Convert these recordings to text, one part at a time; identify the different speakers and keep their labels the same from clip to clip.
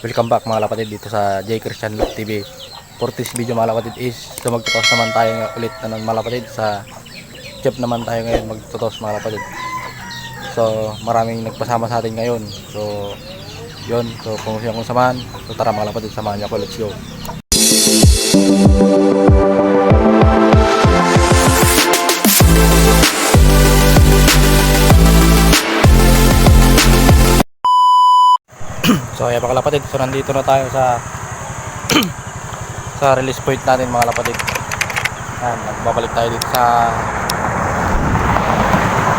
Speaker 1: Welcome back mga kapatid dito sa J Christian Vlog TV. For this video mga kapatid is magtutos naman tayo ulit na mga kapatid sa job naman tayo ngayon magtutos mga kapatid. So maraming nagpasama sa atin ngayon. So yun, so kung siya kung samahan, so tara mga kapatid, samahan niyo ako, let's go. So ayan mga kapatid, so nandito na tayo sa sa release point natin mga kapatid. Ayan, nagbabalik tayo dito sa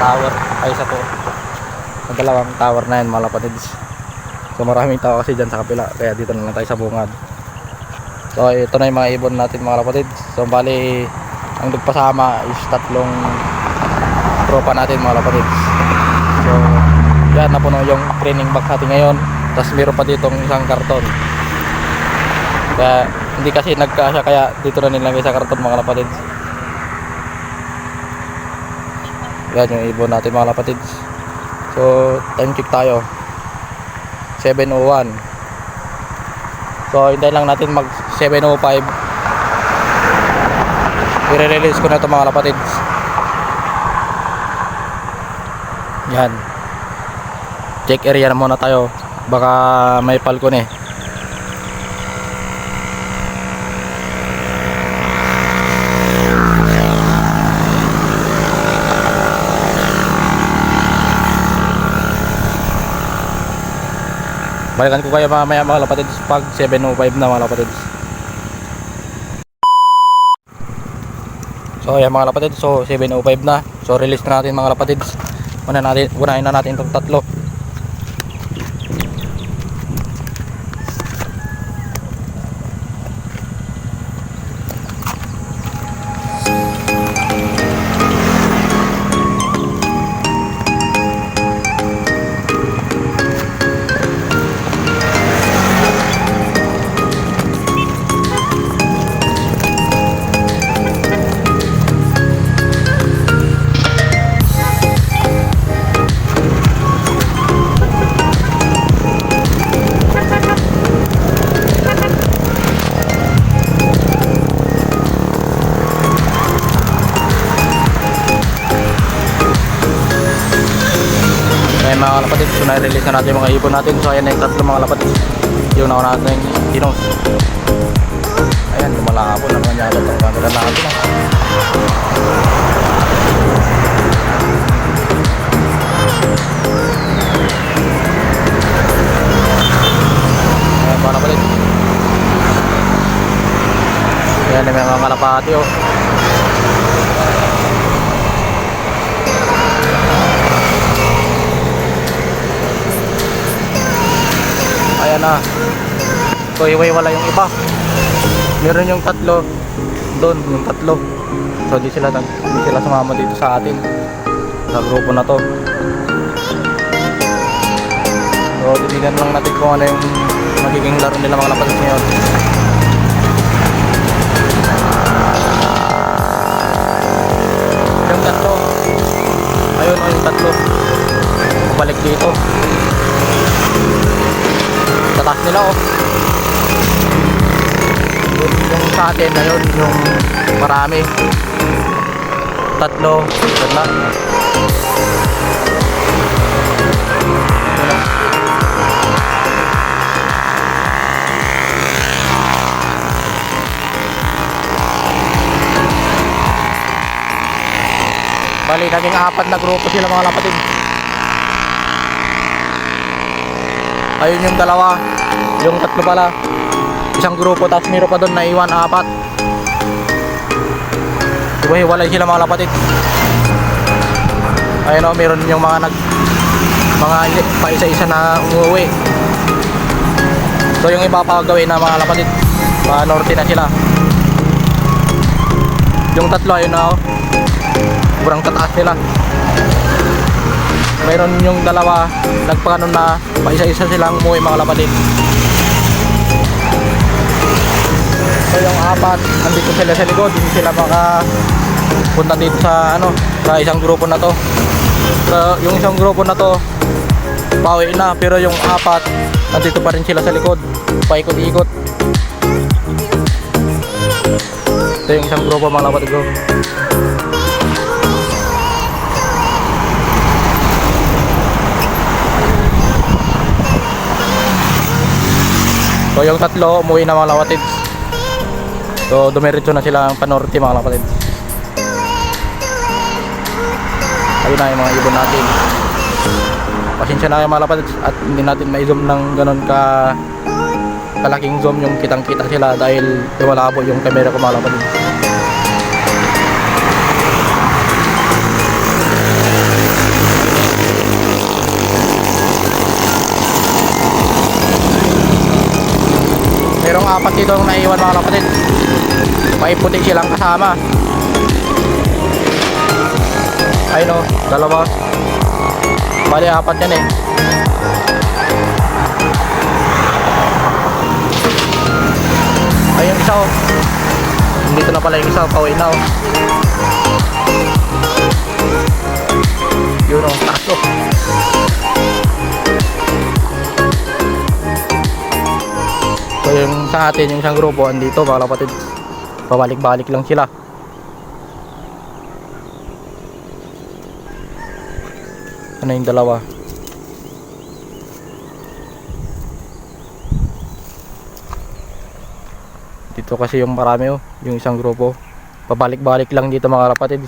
Speaker 1: tower, ay sa to, sa dalawang tower na yan mga kapatid. So maraming tao kasi dyan sa kapila, kaya dito na lang tayo sa bungad. So ito na yung mga ibon natin mga kapatid. So bali ang nagpasama is tatlong tropa natin mga kapatid. So yan, napuno yung training bag natin ngayon. Tapos meron pa ditong isang karton. Kaya hindi kasi nagkasya, kaya dito na nilagay sa karton mga kapatid. Yan yung ibon natin mga kapatid. So time check tayo, 7:01. So hintayin lang natin mag 7:05. I-release ko na ito mga kapatid. Yan, check area na muna tayo, baka may falcon eh. Balikan ko kayo mamaya mga kapatid pag 7:05 na mga kapatid. So ayan mga kapatid, so 7:05 na. So release na natin mga kapatid. Unahin na natin itong tatlo. Mga kapatid, so na-release na natin yung mga ibon natin. So ayan na yung tatlo mga kapatid. Yung nauna natin yung tinos. Ayan, lumalabo na naman yata itong camera natin. Ayan mga kapatid. Ayan yung mga kalapati oh. Ayan na. So iwaiwala yung iba. Meron yung tatlo doon, yung tatlo. So di sila sumama dito sa atin, sa grupo na to. So titignan lang natin kung ano yung magiging laro nila mga kapatid ngayon. Yung tatlo, ayun o, yung tatlo balik dito. Tatas nila oh. Yung sa atin na yun, yung marami, tatlo, na. Bali naging apat na grupo sila mga kapatid. Ayun yung dalawa, yung tatlo pala, isang grupo, tapos meron pa doon na iwan, apat. Hiwa-hiwalay sila mga kapatid. Ayun o, meron yung mga pa isa-isa na umuwi. So yung iba pa gawin na mga kapatid, pa norte na sila. Yung tatlo ayun na o, sobrang tataas nila. Mayroon yung dalawa, nagpakanon na, pa isa-isa silang umuwi mga kapatid. So yung apat, nandito sila sa likod, hindi sila makapunta dito sa sa isang grupo na to. So yung isang grupo na to, pauwi na, pero yung apat nandito pa rin sila sa likod, paikot-ikot. Ito yung isang grupo mga kapatid ko. So yung tatlo umuwi na mga kapatid. So dumiretso na sila ang panorte mga kapatid. Ayun na yung mga ibon natin. Pasensya na kayo mga kapatid at hindi natin ma-zoom ng ganun kalaking zoom yung kitang kita sila dahil lumalabo yung camera ko mga kapatid. Merong apat dito ang naiwan mga kapatid. May puti silang kasama. Ayun o, dalawa. Bali apat yan eh. Ayun isa o. Dito na pala yung isa, pauwi na o. Yun o, taas o. So yung sa atin, yung isang grupo andito mga kapatid, pabalik-balik lang sila. Ano yung dalawa? Dito kasi yung marami oh, yung isang grupo pabalik-balik lang dito mga kapatid.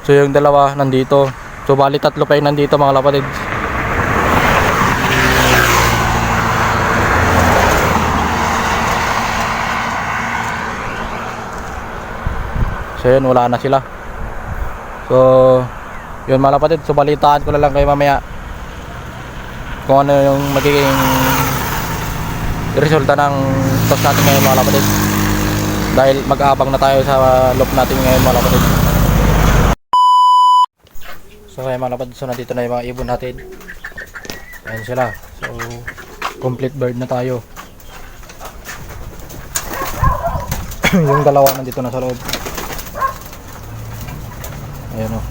Speaker 1: So yung dalawa nandito, so bali tatlo pa yung nandito mga kapatid. So yun, wala na sila. So yun mga kapatid, so balitaan ko na lang kayo mamaya kung ano yung magiging resulta ng toss natin ngayon mga kapatid, dahil mag-aabang na tayo sa loop natin ngayon mga kapatid. So kaya mga kapatid, so nandito na yung mga ibon natin. Ayan sila, so complete bird na tayo. Yung dalawa nandito na sa loob. Ayan o,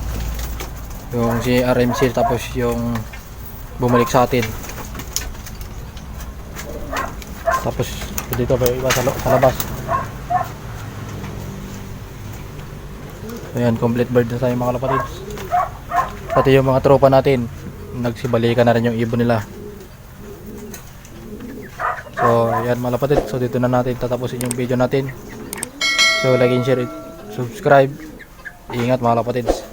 Speaker 1: yung si RMC, tapos yung bumalik sa atin. Tapos dito pa yung iba sa labas. Ayan, complete bird na tayo mga kapatid. Pati yung mga tropa natin, nagsibalikan na rin yung ibon nila. So ayan mga kapatid, so dito na natin tatapusin yung video natin. So like and share, subscribe. Ingat mga kapatids.